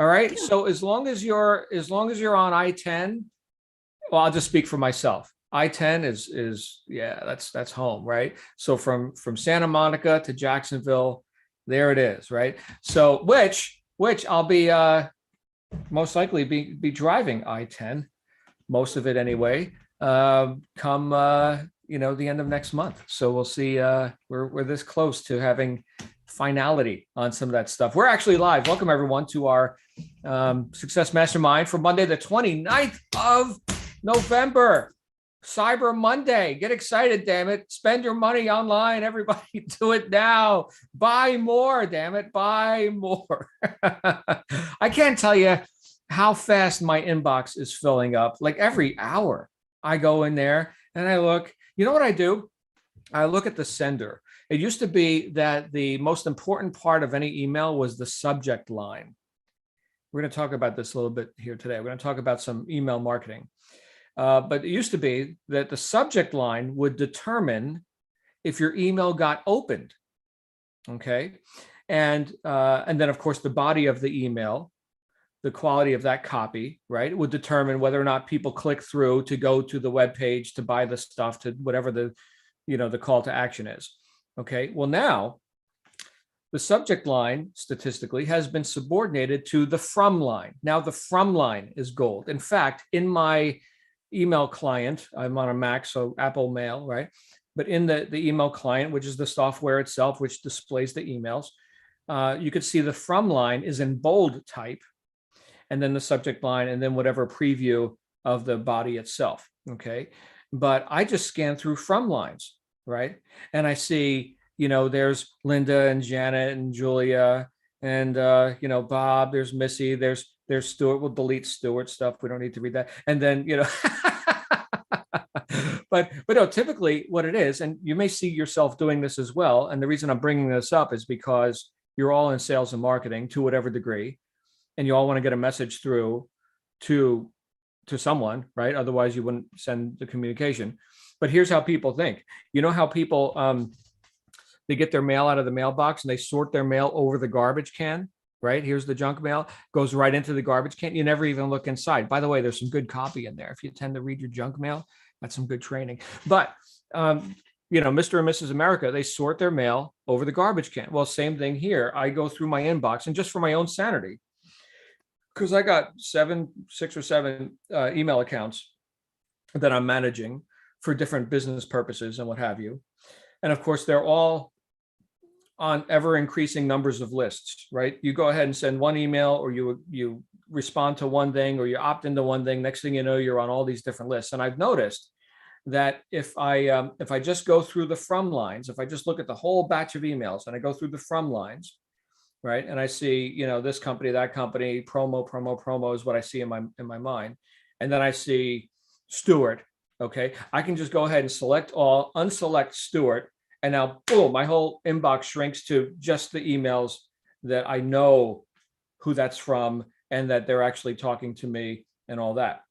All right. So as long as you're on I-10, well, I'll just speak for myself. I-10 is yeah, that's home, right? So from Santa Monica to Jacksonville, there it is, right? So which I'll be most likely be driving I-10, most of it anyway, come the end of next month. So we'll see. We're this close to having finality on some of that stuff. We're actually live. Welcome everyone to our Success Mastermind for Monday, the 29th of November. Cyber Monday. Get excited, damn it. Spend your money online. Everybody do it now. Buy more, damn it. Buy more. I can't tell you how fast my inbox is filling up. Like every hour I go in there and I look. You know what I do? I look at the sender. It used to be that the most important part of any email was the subject line. We're going to talk about this a little bit here today. We're going to talk about some email marketing. But it used to be that the subject line would determine if your email got opened. Okay. And then, of course, the body of the email, the quality of that copy, right, would determine whether or not people click through to go to the web page to buy the stuff, to whatever the call to action is. Okay. Well, now the subject line statistically has been subordinated to the from line. Now the from line is gold. In fact, in my email client, I'm on a Mac, so Apple Mail, right? But in the email client, which is the software itself, which displays the emails, you could see the from line is in bold type, and then the subject line, and then whatever preview of the body itself. Okay. But I just scan through from lines, right? And I see, there's Linda and Janet and Julia and, Bob, there's Missy, there's Stuart. We'll delete Stuart stuff. We don't need to read that. And then, but no, typically what it is, and you may see yourself doing this as well. And the reason I'm bringing this up is because you're all in sales and marketing to whatever degree, and you all want to get a message through to someone, right? Otherwise you wouldn't send the communication. But here's how people think. You know how people, they get their mail out of the mailbox and they sort their mail over the garbage can, right? Here's the junk mail, goes right into the garbage can. You never even look inside. By the way, there's some good copy in there. If you tend to read your junk mail, that's some good training. But, Mr. and Mrs. America, they sort their mail over the garbage can. Well, same thing here. I go through my inbox, and just for my own sanity, because I got 6 or 7 email accounts that I'm managing for different business purposes and what have you. And of course, they're all on ever increasing numbers of lists, right? You go ahead and send one email, or you respond to one thing, or you opt into one thing. Next thing you know, you're on all these different lists. And I've noticed that if I just go through the from lines, if I just look at the whole batch of emails and I go through the from lines, right, and I see, this company, that company, promo is what I see in my mind, and then I see Stuart. Okay, I can just go ahead and select all, unselect Stuart, and now boom, my whole inbox shrinks to just the emails that I know who that's from and that they're actually talking to me and all that.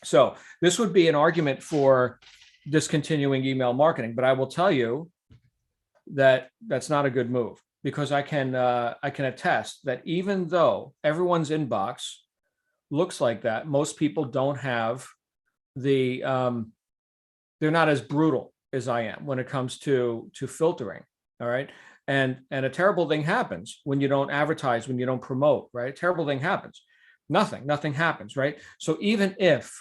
So this would be an argument for discontinuing email marketing, but I will tell you that that's not a good move, because I can attest that even though everyone's inbox looks like that, most people don't have they're not as brutal as I am when it comes to filtering. All right. And a terrible thing happens when you don't advertise, when you don't promote, right? A terrible thing happens. Nothing happens, right? So even if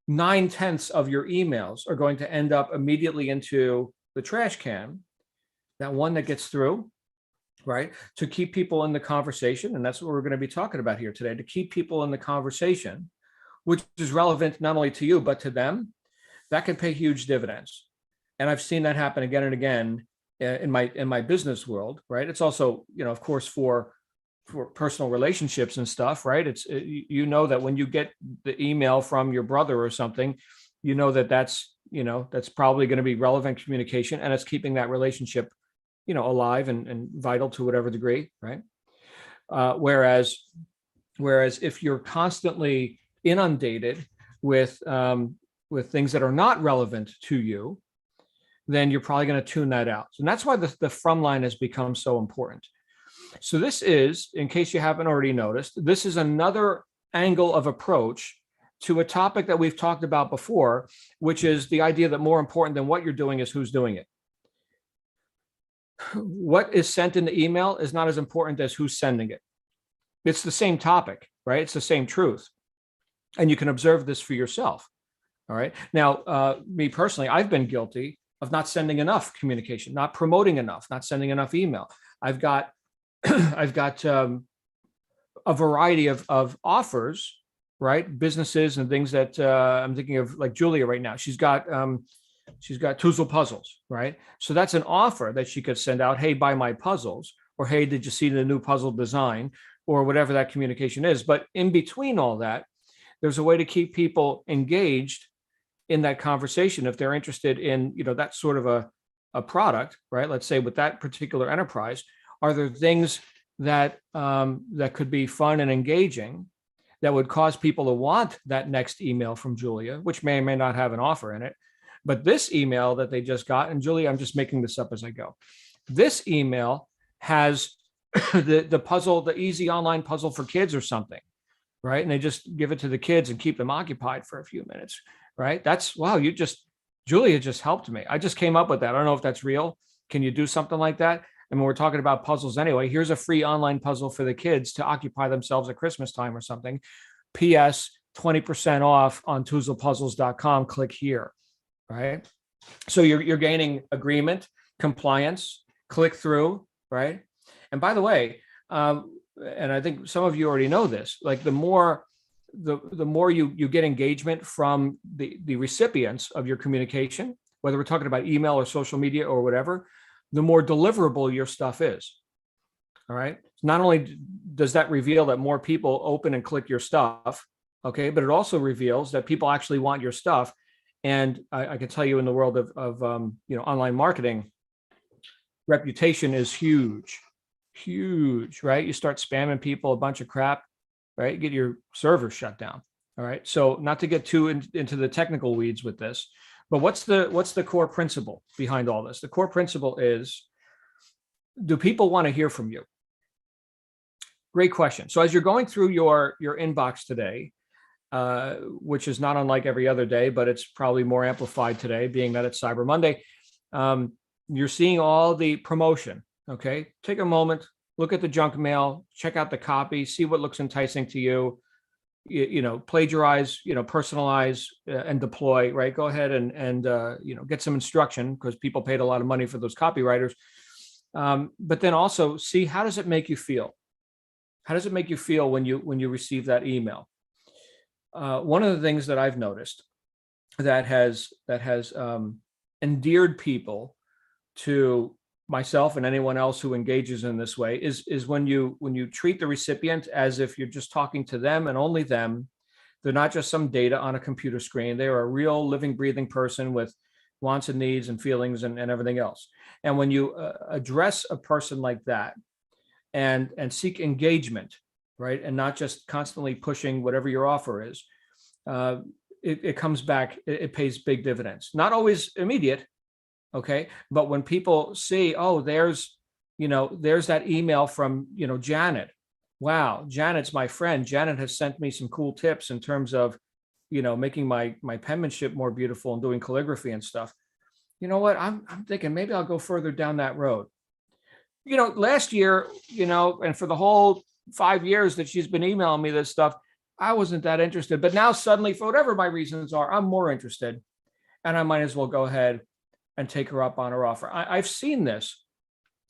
9/10 of your emails are going to end up immediately into the trash can, that one that gets through, right, to keep people in the conversation, and that's what we're going to be talking about here today, to keep people in the conversation, which is relevant not only to you, but to them, that can pay huge dividends. And I've seen that happen again and again in my business world, right? It's also, of course, for personal relationships and stuff, right? It's, that when you get the email from your brother or something, that's probably going to be relevant communication, and it's keeping that relationship, alive and vital to whatever degree, right? Whereas if you're constantly inundated with things that are not relevant to you, then you're probably going to tune that out. And that's why the from line has become so important. So this is, in case you haven't already noticed, this is another angle of approach to a topic that we've talked about before, which is the idea that more important than what you're doing is who's doing it. What is sent in the email is not as important as who's sending it. It's the same topic, right? It's the same truth. And you can observe this for yourself. All right. Now, me personally, I've been guilty of not sending enough communication, not promoting enough, not sending enough email. I've got I've got a variety of offers, right? Businesses and things that I'm thinking of, like Julia right now. She's got Tuesday puzzles, right? So that's an offer that she could send out. Hey, buy my puzzles, or hey, did you see the new puzzle design, or whatever that communication is. But in between all that, there's a way to keep people engaged in that conversation if they're interested in, that sort of a product, right? Let's say with that particular enterprise, are there things that that could be fun and engaging that would cause people to want that next email from Julia, which may or may not have an offer in it. But this email that they just got, and Julia, I'm just making this up as I go. This email has the puzzle, the easy online puzzle for kids or something, right? And they just give it to the kids and keep them occupied for a few minutes, right? That's, wow, Julia just helped me. I just came up with that. I don't know if that's real. Can you do something like that? I mean, we're talking about puzzles anyway. Here's a free online puzzle for the kids to occupy themselves at Christmas time or something. P.S. 20% off on TuesdayPuzzles.com. Click here, right? So you're gaining agreement, compliance, click through, right? And by the way, and I think some of you already know this, like the more you get engagement from the recipients of your communication, whether we're talking about email or social media or whatever, the more deliverable your stuff is. All right. Not only does that reveal that more people open and click your stuff, okay, but it also reveals that people actually want your stuff. And I can tell you, in the world of online marketing, reputation is huge, right? You start spamming people a bunch of crap, right? You get your server shut down. All right. So not to get too into the technical weeds with this, but what's the core principle behind all this? The core principle is, do people want to hear from you? Great question. So as you're going through your inbox today, which is not unlike every other day, but it's probably more amplified today, being that it's Cyber Monday, you're seeing all the promotion. Okay. Take a moment, look at the junk mail, check out the copy, see what looks enticing to you. Plagiarize, personalize and deploy, right? Go ahead and get some instruction, because people paid a lot of money for those copywriters. But then also see, how does it make you feel? How does it make you feel when you receive that email? One of the things that I've noticed that has endeared people to myself and anyone else who engages in this way is when you treat the recipient as if you're just talking to them and only them. They're not just some data on a computer screen. They're a real living, breathing person with wants and needs and feelings and everything else. And when you address a person like that and seek engagement, right, and not just constantly pushing whatever your offer is, it comes back. It pays big dividends. Not always immediate. Okay. But when people see, oh, there's that email from, Janet. Wow. Janet's my friend. Janet has sent me some cool tips in terms of, making my penmanship more beautiful and doing calligraphy and stuff. You know what? I'm thinking maybe I'll go further down that road. Last year, and for the whole 5 years that she's been emailing me this stuff, I wasn't that interested. But now suddenly, for whatever my reasons are, I'm more interested. And I might as well go ahead and take her up on her offer. I've seen this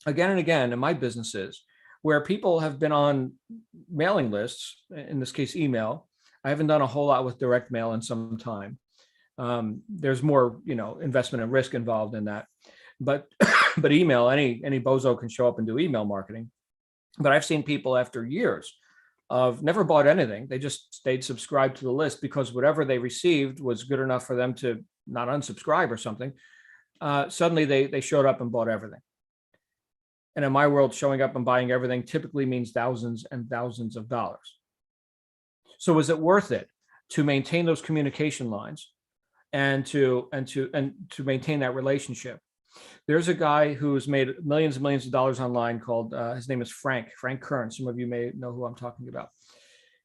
again and again in my businesses, where people have been on mailing lists, in this case, email. I haven't done a whole lot with direct mail in some time. There's more, investment and risk involved in that. But but email, any bozo can show up and do email marketing. But I've seen people after years of never bought anything. They just stayed subscribed to the list because whatever they received was good enough for them to not unsubscribe or something. Suddenly they showed up and bought everything. And in my world, showing up and buying everything typically means thousands and thousands of dollars. So is it worth it to maintain those communication lines and to maintain that relationship? There's a guy who's made millions and millions of dollars online called, his name is Frank Kern. Some of you may know who I'm talking about.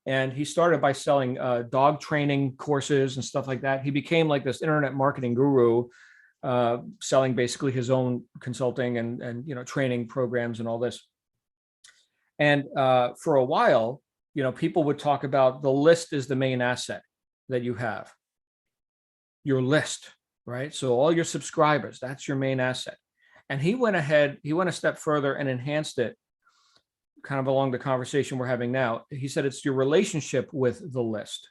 And he started by selling dog training courses and stuff like that. He became like this internet marketing guru, selling basically his own consulting and training programs and all this. And for a while, people would talk about the list is the main asset that you have. Your list, right? So all your subscribers, that's your main asset. And he went a step further and enhanced it, kind of along the conversation we're having now. He said it's your relationship with the list.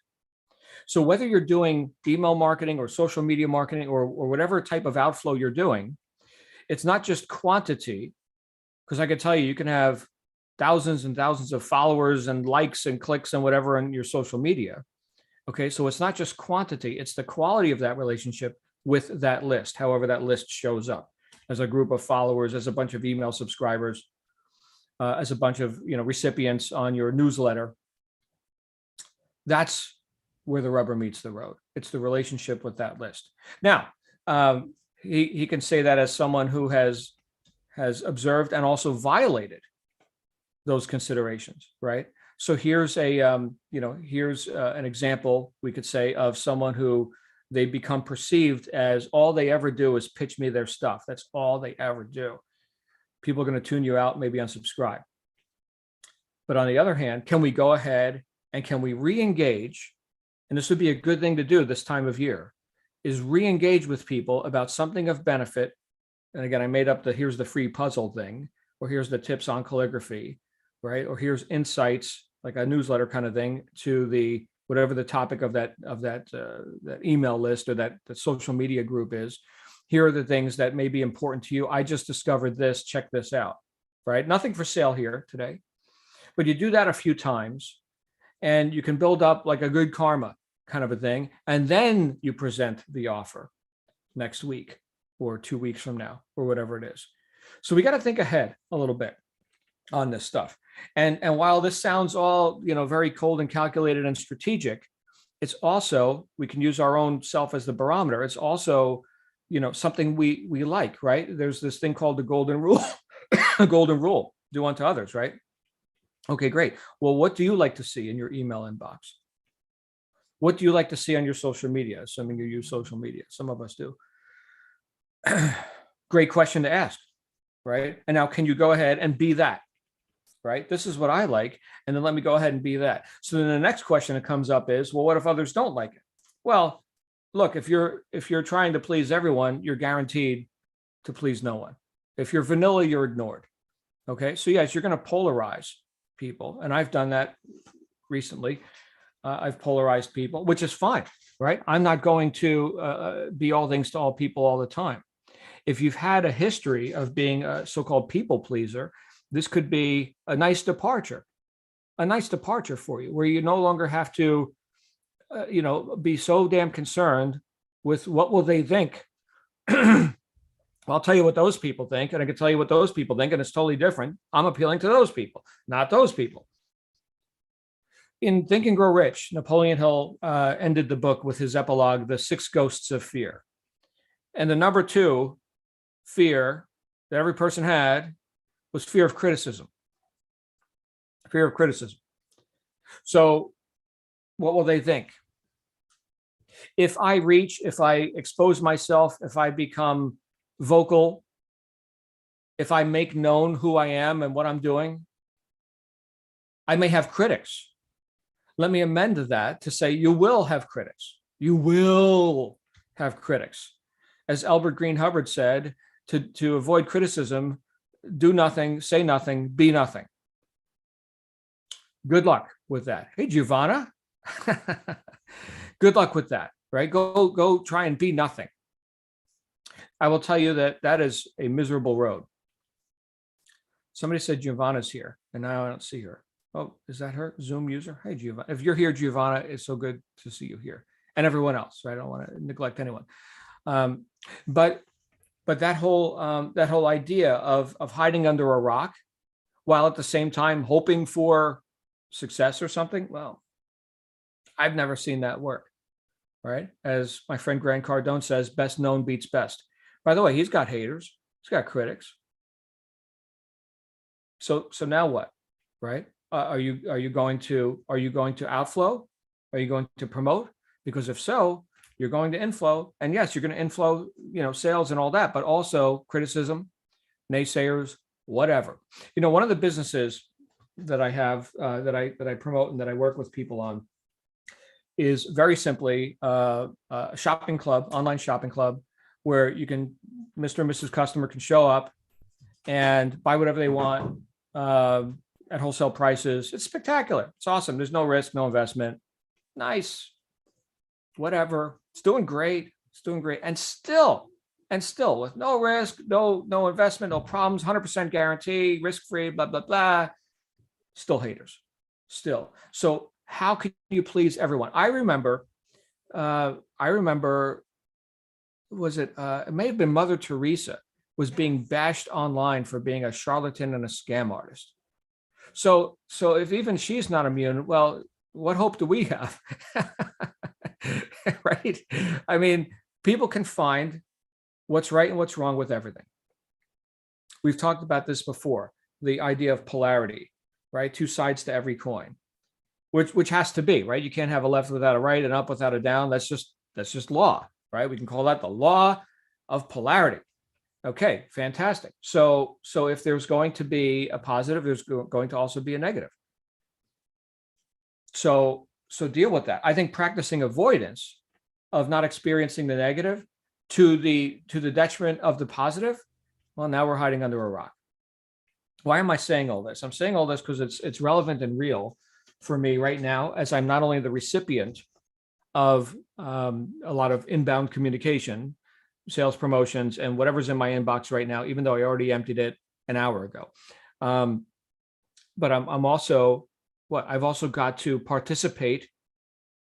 So whether you're doing email marketing or social media marketing or whatever type of outflow you're doing, it's not just quantity, because I can tell you can have thousands and thousands of followers and likes and clicks and whatever on your social media. Okay, so it's not just quantity, it's the quality of that relationship with that list, however that list shows up, as a group of followers, as a bunch of email subscribers, as a bunch of recipients on your newsletter. That's where the rubber meets the road. It's the relationship with that list. Now, he can say that as someone who has observed and also violated those considerations, right? So here's an example, we could say, of someone who they become perceived as all they ever do is pitch me their stuff. That's all they ever do. People are going to tune you out, maybe unsubscribe. But on the other hand, can we go ahead and can we re-engage? And this would be a good thing to do this time of year, is re-engage with people about something of benefit. And again, I made up here's the free puzzle thing, or here's the tips on calligraphy, right? Or here's insights, like a newsletter kind of thing, to the whatever the topic of that email list or that social media group is. Here are the things that may be important to you. I just discovered this, check this out, right? Nothing for sale here today, but you do that a few times and you can build up like a good karma kind of a thing. And then you present the offer next week or 2 weeks from now or whatever it is. So we got to think ahead a little bit on this stuff. And while this sounds all, very cold and calculated and strategic, it's also, we can use our own self as the barometer. It's also, something we like, right? There's this thing called the golden rule, golden rule, do unto others, right? Okay, great. Well, what do you like to see in your email inbox? What do you like to see on your social media? Assuming you use social media. Some of us do. Great question to ask, right? And now can you go ahead and be that? Right? This is what I like. And then let me go ahead and be that. So then the next question that comes up is, well, what if others don't like it? Well, look, if you're trying to please everyone, you're guaranteed to please no one. If you're vanilla, you're ignored. Okay. So yes, you're going to polarize people. And I've done that recently. I've polarized people, which is fine, right? I'm not going to be all things to all people all the time. If you've had a history of being a so-called people pleaser, this could be a nice departure for you, where you no longer have to, be so damn concerned with what will they think. Well, I'll tell you what those people think, and I can tell you what those people think, and it's totally different. I'm appealing to those people, not those people. In Think and Grow Rich, Napoleon Hill ended the book with his epilogue, The 6 Ghosts of Fear. And the number 2 fear that every person had was fear of criticism. Fear of criticism. So what will they think? If I expose myself, if I become vocal, if I make known who I am and what I'm doing, I may have critics. Let me amend that to say you will have critics. You will have critics. As Albert Green Hubbard said, to avoid criticism, do nothing, say nothing, be nothing. Good luck with that. Hey, Giovanna. Good luck with that, right? Go try and be nothing. I will tell you that is a miserable road. Somebody said Giovanna's here, and now I don't see her. Oh, is that her Zoom user? Hey, Giovanna. If you're here, Giovanna, it's so good to see you here, and everyone else, right? I don't want to neglect anyone. But that whole idea of hiding under a rock while at the same time hoping for success or something, well, I've never seen that work, right? As my friend Grant Cardone says, best known beats best. By the way, he's got haters. He's got critics. So now what, right? Are you going to outflow? Are you going to promote? Because if so, you're going to inflow, and yes, you're going to inflow, sales and all that, but also criticism, naysayers, whatever. One of the businesses that I have that I promote and that I work with people on is very simply a shopping club, online shopping club, where you can, Mr. and Mrs. Customer can show up and buy whatever they want at wholesale prices. It's spectacular. It's awesome. There's no risk, no investment. Nice. Whatever. It's doing great. It's doing great. And still with no risk, no investment, no problems, 100% guarantee, risk-free, blah, blah, blah. Still haters. Still. So how can you please everyone? I remember, was it may have been Mother Teresa was being bashed online for being a charlatan and a scam artist. So if even she's not immune, well, what hope do we have? Right? I mean, people can find what's right and what's wrong with everything. We've talked about this before, the idea of polarity, right? Two sides to every coin, which has to be, right? You can't have a left without a right and up without a down. That's just law, right? We can call that the law of polarity. Okay, fantastic. So if there's going to be a positive, there's going to also be a negative. So deal with that. I think practicing avoidance of not experiencing the negative to the detriment of the positive, well, now we're hiding under a rock. Why am I saying all this? I'm saying all this because it's relevant and real for me right now, as I'm not only the recipient of a lot of inbound communication, sales promotions, and whatever's in my inbox right now, even though I already emptied it an hour ago. But I'm also, I've also got to participate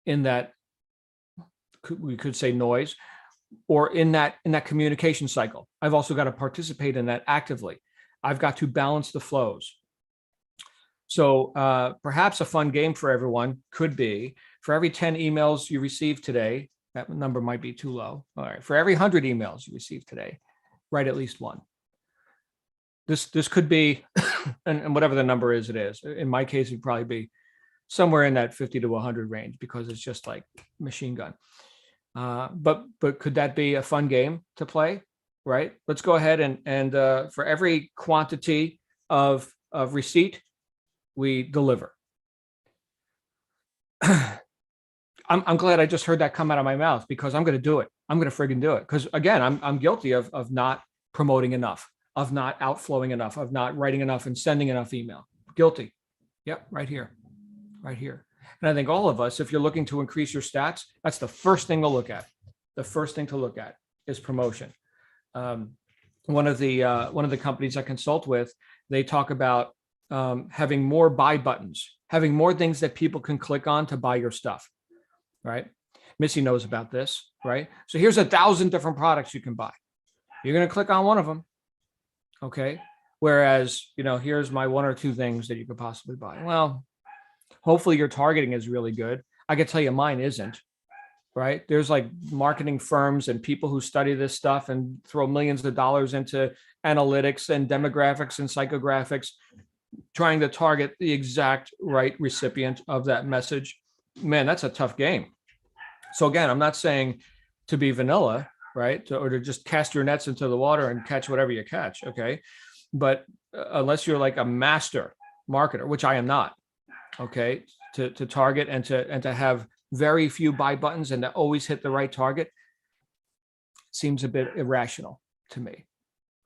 in that, we could say noise, or in that communication cycle. I've also got to participate in that actively. I've got to balance the flows. So perhaps a fun game for everyone could be, for every 10 emails you receive today, that number might be too low. All right, for every 100 emails you receive today, write at least one. This could be, and whatever the number is, it is. In my case, it'd probably be somewhere in that 50 to 100 range, because it's just like machine gun. But could that be a fun game to play? Right? Let's go ahead and for every quantity of receipt, we deliver. I'm glad I just heard that come out of my mouth, because I'm going to do it. I'm going to friggin' do it. Because again, I'm guilty of not promoting enough, of not outflowing enough, of not writing enough and sending enough email. Guilty. Yep, right here. Right here. And I think all of us, if you're looking to increase your stats, that's the first thing to look at. The first thing to look at is promotion. One of the companies I consult with, they talk about having more buy buttons, having more things that people can click on to buy your stuff. Right? Missy knows about this, right? So here's 1,000 different products you can buy. You're going to click on one of them. Okay. Whereas, here's my 1 or 2 things that you could possibly buy. Well, hopefully your targeting is really good. I can tell you mine isn't, right? There's like marketing firms and people who study this stuff and throw millions of dollars into analytics and demographics and psychographics, trying to target the exact right recipient of that message. Man, that's a tough game. So again, I'm not saying to be vanilla, right? Or to just cast your nets into the water and catch whatever you catch. Okay. But unless you're like a master marketer, which I am not, okay, to target and to have very few buy buttons and to always hit the right target seems a bit irrational to me,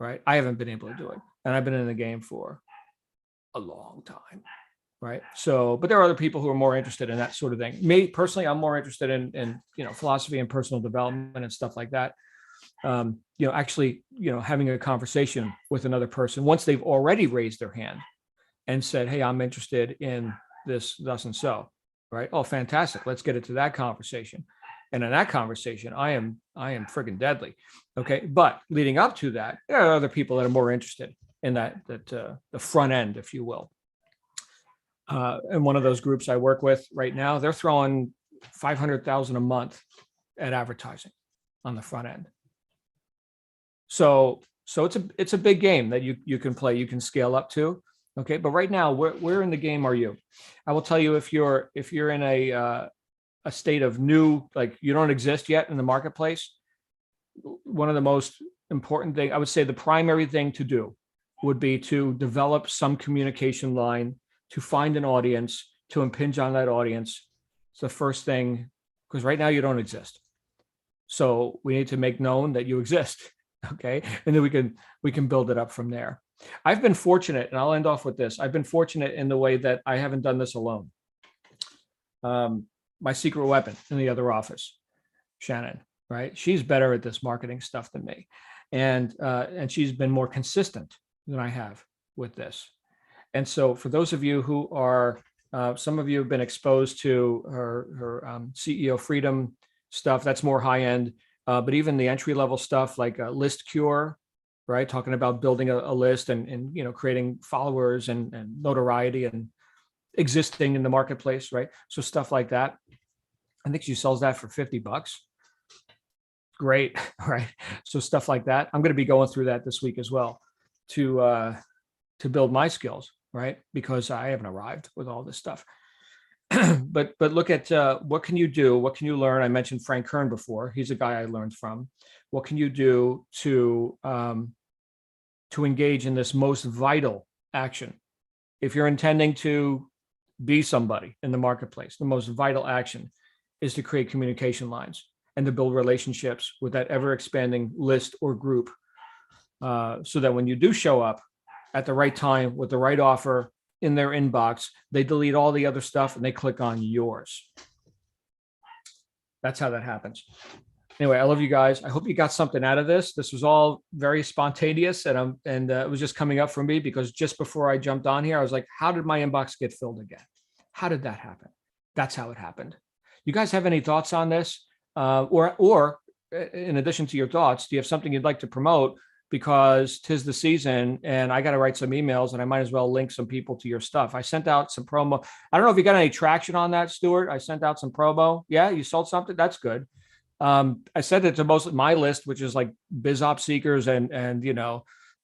right? I haven't been able to do it. And I've been in the game for a long time. Right. So, but there are other people who are more interested in that sort of thing. Me personally, I'm more interested in philosophy and personal development and stuff like that. Actually, having a conversation with another person once they've already raised their hand and said, "Hey, I'm interested in this, thus and so." Right. Oh, fantastic. Let's get into that conversation. And in that conversation, I am friggin' deadly. Okay. But leading up to that, there are other people that are more interested in the front end, if you will. And one of those groups I work with right now, they're throwing $500,000 a month at advertising on the front end. So it's a big game that you can play, you can scale up to. Okay. But right now, where in the game are you? I will tell you, if you're in a state of new, like you don't exist yet in the marketplace, one of the most important thing, I would say the primary thing to do would be to develop some communication line, to find an audience, to impinge on that audience. It's the first thing, because right now you don't exist. So we need to make known that you exist. Okay. And then we can build it up from there. I've been fortunate, and I'll end off with this. I've been fortunate in the way that I haven't done this alone. My secret weapon in the other office, Shannon, right? She's better at this marketing stuff than me. And she's been more consistent than I have with this. And so for those of you who are, some of you have been exposed to her CEO Freedom stuff, that's more high end, but even the entry level stuff like List Cure, right? Talking about building a list and creating followers and notoriety and existing in the marketplace, right? So stuff like that. I think she sells that for $50. Great, right? So stuff like that. I'm going to be going through that this week as well to build my skills, right? Because I haven't arrived with all this stuff. but look at what can you do? What can you learn? I mentioned Frank Kern before. He's a guy I learned from. What can you do to engage in this most vital action? If you're intending to be somebody in the marketplace, the most vital action is to create communication lines and to build relationships with that ever expanding list or group, so that when you do show up at the right time with the right offer in their inbox, they delete all the other stuff and they click on yours. That's how that happens. Anyway, I love you guys. I hope you got something out of this. This was all very spontaneous, and it was just coming up for me because just before I jumped on here, I was like, how did my inbox get filled again? How did that happen? That's how it happened. You guys have any thoughts on this? Or in addition to your thoughts, do you have something you'd like to promote? Because 'tis the season and I got to write some emails and I might as well link some people to your stuff. I sent out some promo. I don't know if you got any traction on that, Stuart. I sent out some promo. Yeah, you sold something. That's good. I sent it to most of my list, which is like biz op seekers and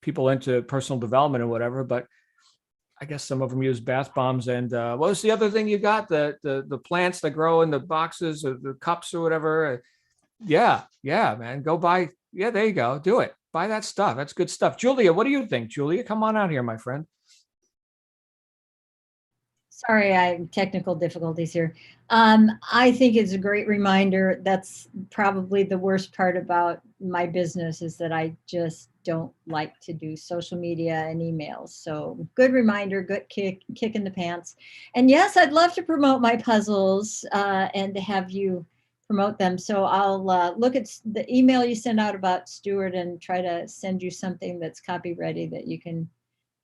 people into personal development and whatever. But I guess some of them use bath bombs. And what was the other thing you got? The plants that grow in the boxes or the cups or whatever. Yeah, man. Go buy. Yeah, there you go. Do it. Buy that stuff. That's good stuff. Julia, what do you think? Julia, come on out here, my friend. Sorry, I have technical difficulties here. I think it's a great reminder. That's probably the worst part about my business is that I just don't like to do social media and emails. So good reminder, good kick in the pants. And yes, I'd love to promote my puzzles and to have you promote them. So I'll look at the email you send out about Stuart and try to send you something that's copy ready that you can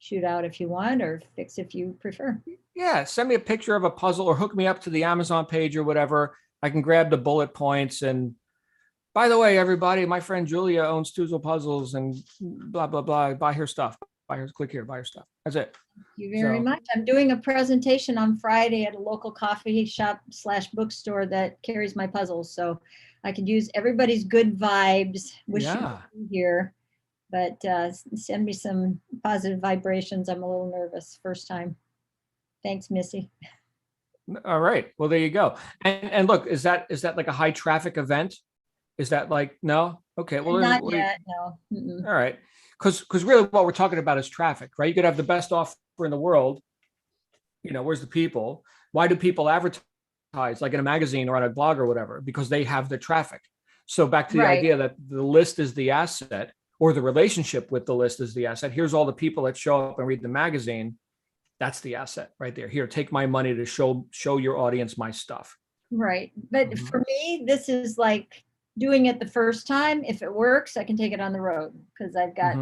shoot out if you want or fix if you prefer. Yeah, send me a picture of a puzzle or hook me up to the Amazon page or whatever. I can grab the bullet points. And by the way, everybody, my friend Julia owns Tuzel Puzzles and blah, blah, blah. Buy her stuff. Click here, buy her stuff. That's it. Thank you very much. I'm doing a presentation on Friday at a local coffee shop / bookstore that carries my puzzles. So I could use everybody's good vibes. Wish you were here, but send me some positive vibrations. I'm a little nervous first time. Thanks, Missy. All right. Well, there you go. And look, is that like a high traffic event? Is that like, no? Okay. Well, not yet. No. Mm-mm. All right. Because really what we're talking about is traffic, right? You could have the best offer in the world. Where's the people? Why do people advertise like in a magazine or on a blog or whatever? Because they have the traffic. So back to the idea that the list is the asset or the relationship with the list is the asset. Here's all the people that show up and read the magazine. That's the asset right there. Here, take my money to show your audience my stuff. Right. But for me, this is like doing it the first time. If it works, I can take it on the road because I've got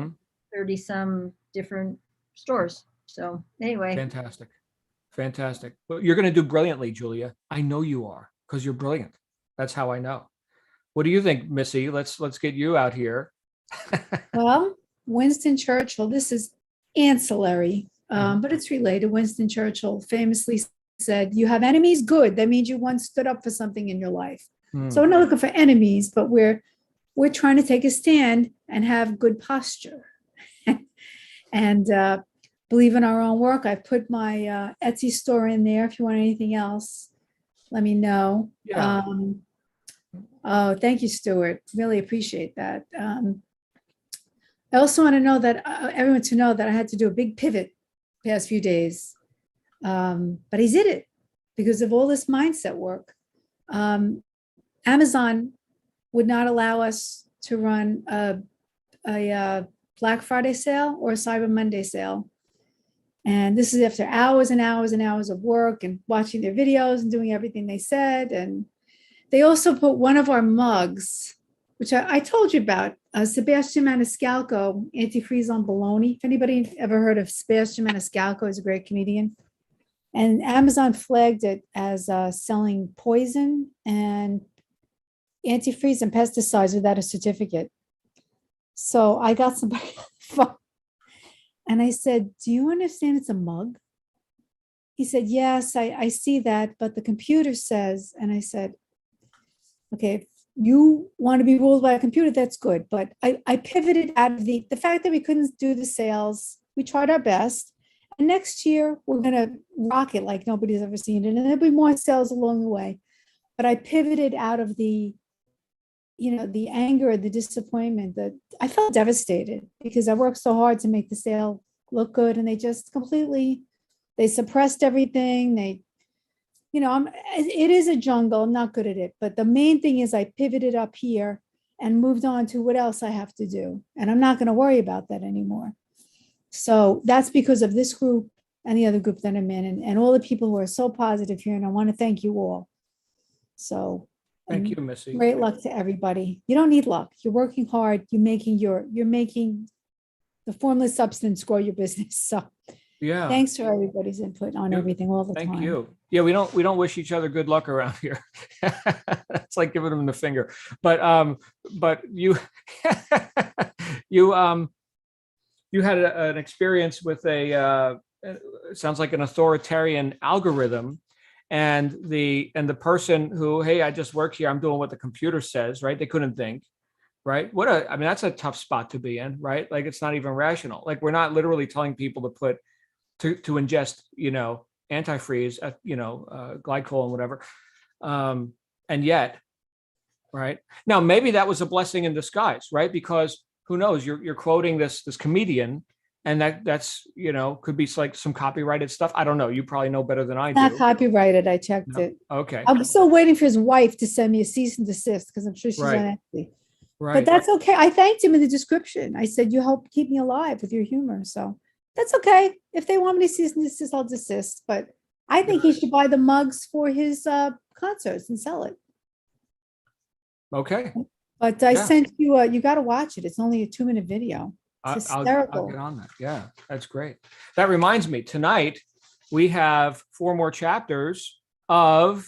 30 some different stores. So anyway. Fantastic. Well, you're going to do brilliantly, Julia. I know you are because you're brilliant. That's how I know. What do you think, Missy? Let's get you out here. Well, Winston Churchill, this is ancillary, but it's related. Winston Churchill famously said, you have enemies, good. That means you once stood up for something in your life. So we're not looking for enemies, but we're we're trying to take a stand and have good posture and believe in our own work. I've put my Etsy store in there. If you want anything else, let me know. Yeah. Oh, thank you, Stuart. Really appreciate that. I also want to know that everyone to know that I had to do a big pivot past few days. But I did it because of all this mindset work. Amazon would not allow us to run a Black Friday sale or a Cyber Monday sale. And this is after hours and hours and hours of work and watching their videos and doing everything they said. And they also put one of our mugs, which I told you about, Sebastian Maniscalco, antifreeze on bologna. If anybody ever heard of Sebastian Maniscalco, he's a great comedian. And Amazon flagged it as selling poison and antifreeze and pesticides without a certificate. So I got somebody on the phone and I said, do you understand it's a mug? He said, yes, I see that, but the computer says, and I said, okay, if you want to be ruled by a computer, that's good. But I pivoted out of the fact that we couldn't do the sales. We tried our best. And next year, we're going to rock it like nobody's ever seen it. And there'll be more sales along the way. But I pivoted out of the anger, the disappointment, that I felt devastated because I worked so hard to make the sale look good. And they just they suppressed everything. It is a jungle. I'm not good at it. But the main thing is I pivoted up here and moved on to what else I have to do. And I'm not going to worry about that anymore. So that's because of this group and the other group that I'm in and all the people who are so positive here. And I want to thank you all. So Thank you, Missy. Great luck to everybody. You don't need luck. You're working hard. You're making the formless substance grow your business. So Yeah. thanks for everybody's input on everything all the time. Thank you. Yeah, we don't wish each other good luck around here. It's like giving them the finger. But you you had an experience with it sounds like an authoritarian algorithm, and the person who, hey, I just work here, I'm doing what the computer says, right? They couldn't think, right? That's a tough spot to be in, right? Like, it's not even rational. Like, we're not literally telling people to ingest, antifreeze, glycol and whatever. And yet, right now, maybe that was a blessing in disguise, right? Because who knows, you're quoting this comedian, and that's could be like some copyrighted stuff. I don't know. You probably know better than I do. Not copyrighted. I checked No? it. Okay. I'm still waiting for his wife to send me a cease and desist because I'm sure she's Right. on Etsy. Right. But that's okay. I thanked him in the description. I said, you help keep me alive with your humor. So that's okay. If they want me to cease and desist, I'll desist. But I think he should buy the mugs for his concerts and sell it. Okay. But I Yeah. sent you, you got to watch it. It's only a 2-minute video. It's I'll hysterical. get on that. Yeah, that's great. That reminds me, tonight we have 4 more chapters of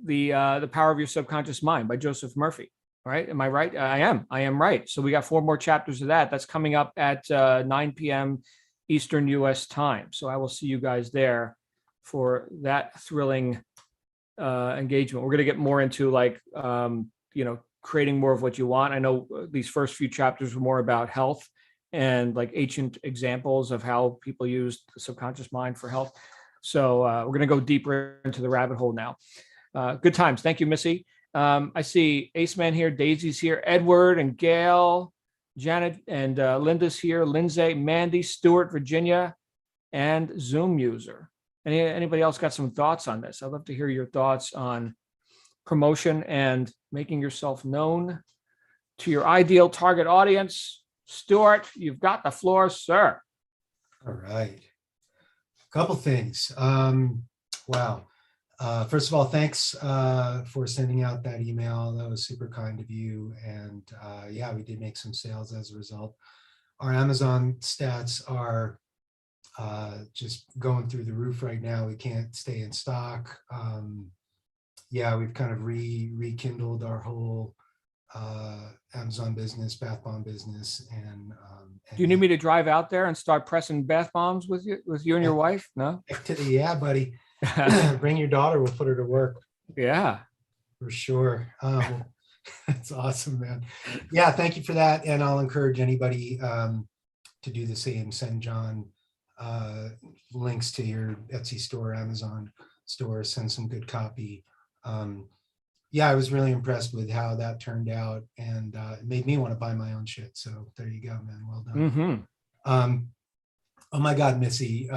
the Power of Your Subconscious Mind by Joseph Murphy. Right? Am I right? I am right. So we got 4 more chapters of that. That's coming up at 9 p.m. Eastern U.S. time. So I will see you guys there for that thrilling engagement. We're going to get more into creating more of what you want. I know these first few chapters were more about health and like ancient examples of how people used the subconscious mind for health. So we're going to go deeper into the rabbit hole now. Good times. Thank you, Missy. I see Ace Man here, Daisy's here, Edward and Gail, Janet and Linda's here, Lindsay, Mandy, Stuart, Virginia, and Zoom user. Anybody else got some thoughts on this? I'd love to hear your thoughts on promotion and making yourself known to your ideal target audience. Stuart, you've got the floor, sir. All right. A couple things. Wow. First of all, thanks for sending out that email. That was super kind of you. And yeah, we did make some sales as a result. Our Amazon stats are just going through the roof right now. We can't stay in stock. Yeah, we've kind of rekindled our whole Amazon business, bath bomb business. And do you need me to drive out there and start pressing bath bombs with you and your wife? No? Yeah, buddy. Bring your daughter. We'll put her to work. Yeah. For sure. That's awesome, man. Yeah, thank you for that. And I'll encourage anybody to do the same. Send John links to your Etsy store, Amazon store, send some good copy. Yeah, I was really impressed with how that turned out, and it made me want to buy my own shit. So there you go, man. Well done. Mm-hmm. Oh my God, Missy,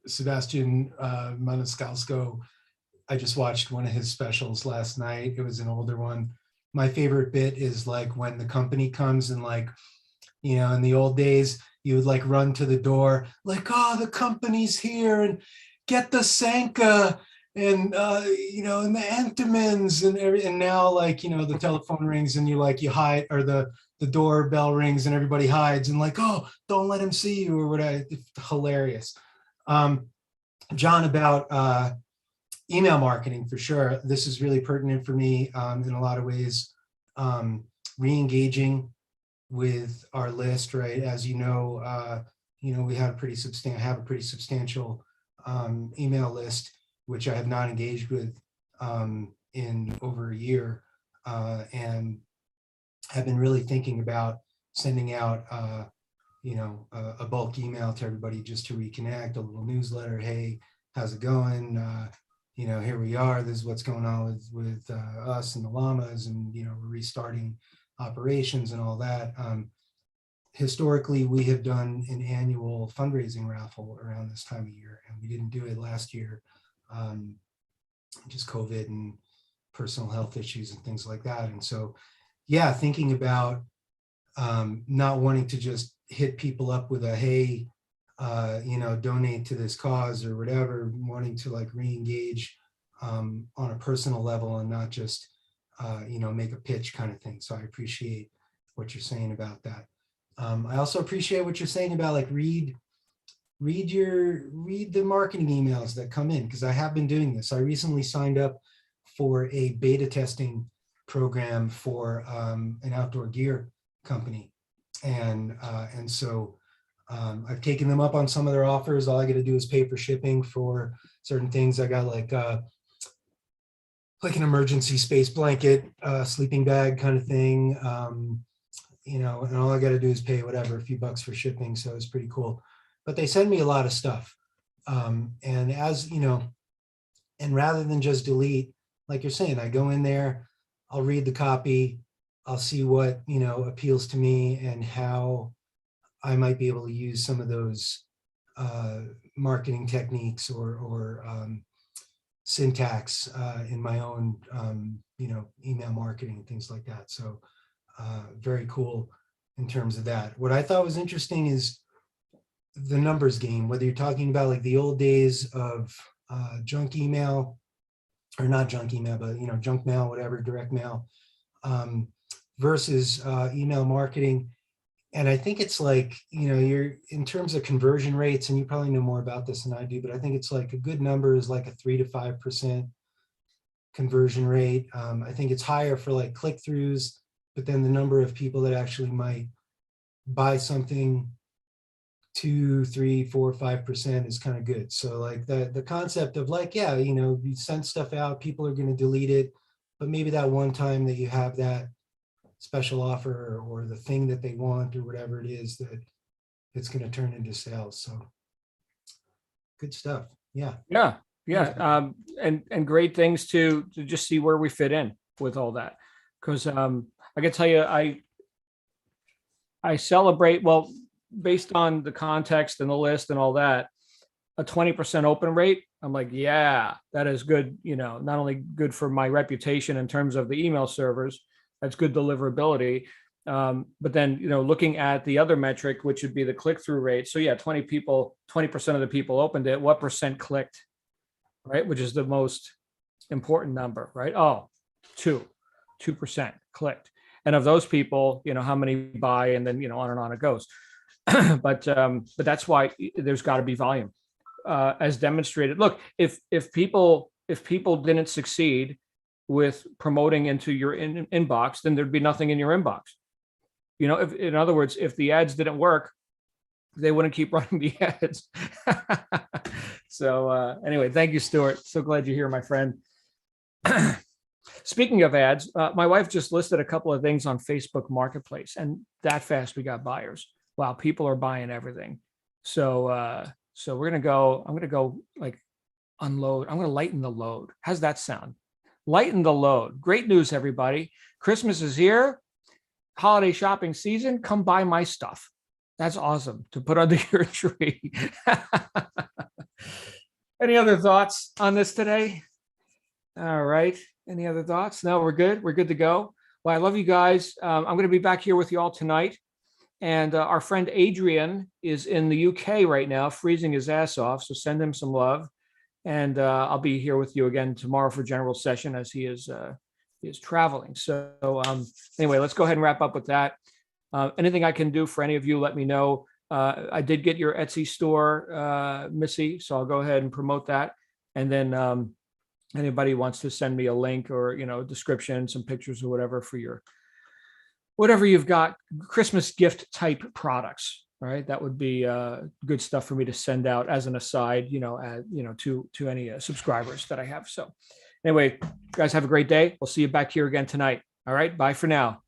Sebastian Maniscalco. I just watched one of his specials last night. It was an older one. My favorite bit is like when the company comes and like, you know, in the old days, you would like run to the door, like, oh, the company's here and get the Sanka and, you know, and the Entenmann's and and now like, you know, the telephone rings and you like, you hide, or the doorbell rings and everybody hides and like, oh, don't let him see you or whatever. It's hilarious. John, about email marketing, for sure. This is really pertinent for me in a lot of ways. Re-engaging with our list, right? As you know, we have a pretty substantial email list, which I have not engaged with in over a year, and have been really thinking about sending out, a bulk email to everybody just to reconnect, a little newsletter. Hey, how's it going? Here we are. This is what's going on with us and the llamas, and we're restarting operations and all that. Historically, we have done an annual fundraising raffle around this time of year, and we didn't do it last year, just COVID and personal health issues and things like that. And so, yeah, thinking about not wanting to just hit people up with a, hey, donate to this cause or whatever, wanting to like re-engage on a personal level and not just, make a pitch kind of thing. So I appreciate what you're saying about that. I also appreciate what you're saying about like read the marketing emails that come in, because I have been doing this. I recently signed up for a beta testing program for an outdoor gear company. And so I've taken them up on some of their offers. All I got to do is pay for shipping for certain things. I got like an emergency space blanket, sleeping bag kind of thing, and all I got to do is pay whatever, a few bucks for shipping. So it's pretty cool. But they send me a lot of stuff. And as and rather than just delete, like you're saying, I go in there, I'll read the copy, I'll see what, appeals to me and how I might be able to use some of those marketing techniques or syntax in my own, email marketing and things like that. So very cool in terms of that. What I thought was interesting is the numbers game, whether you're talking about like the old days of junk email, or not junk email, but junk mail, whatever, direct mail, versus email marketing. And I think it's like, you're in terms of conversion rates, and you probably know more about this than I do, but I think it's like a good number is like a 3 to 5% conversion rate. I think it's higher for like click-throughs, but then the number of people that actually might buy something, 2, 3, 4, 5% is kind of good. So like the concept of like, yeah, you send stuff out, people are going to delete it, but maybe that one time that you have that special offer or the thing that they want or whatever it is, that it's going to turn into sales. So good stuff. Yeah. And great things to just see where we fit in with all that, because I can tell you, I celebrate, well, based on the context and the list and all that, a 20% open rate. I'm like, yeah, that is good. Not only good for my reputation in terms of the email servers, that's good deliverability. But then, looking at the other metric, which would be the click-through rate. So yeah, 20% of the people opened it. What percent clicked, right? Which is the most important number, right? Oh, 2% clicked. And of those people, how many buy, and then, on and on it goes. But that's why there's got to be volume, as demonstrated. Look, if people didn't succeed with promoting into your inbox, then there'd be nothing in your inbox. If, in other words, if the ads didn't work, they wouldn't keep running the ads. So anyway, thank you, Stuart. So glad you're here, my friend. Speaking of ads, my wife just listed a couple of things on Facebook Marketplace, and that fast we got buyers. Wow, people are buying everything. So we're gonna go. I'm gonna go like unload. I'm gonna lighten the load. How's that sound? Lighten the load. Great news, everybody. Christmas is here. Holiday shopping season. Come buy my stuff. That's awesome to put under your tree. Any other thoughts on this today? All right. Any other thoughts? No, we're good. We're good to go. Well, I love you guys. I'm going to be back here with you all tonight. And our friend Adrian is in the UK right now, freezing his ass off. So send him some love. And I'll be here with you again tomorrow for general session as he is traveling. So anyway, let's go ahead and wrap up with that. Anything I can do for any of you, let me know. I did get your Etsy store, Missy, so I'll go ahead and promote that. And then anybody wants to send me a link or, description, some pictures or whatever for your, whatever you've got, Christmas gift type products, right? That would be good stuff for me to send out as an aside, to any subscribers that I have. So anyway, guys, have a great day. We'll see you back here again tonight. All right. Bye for now.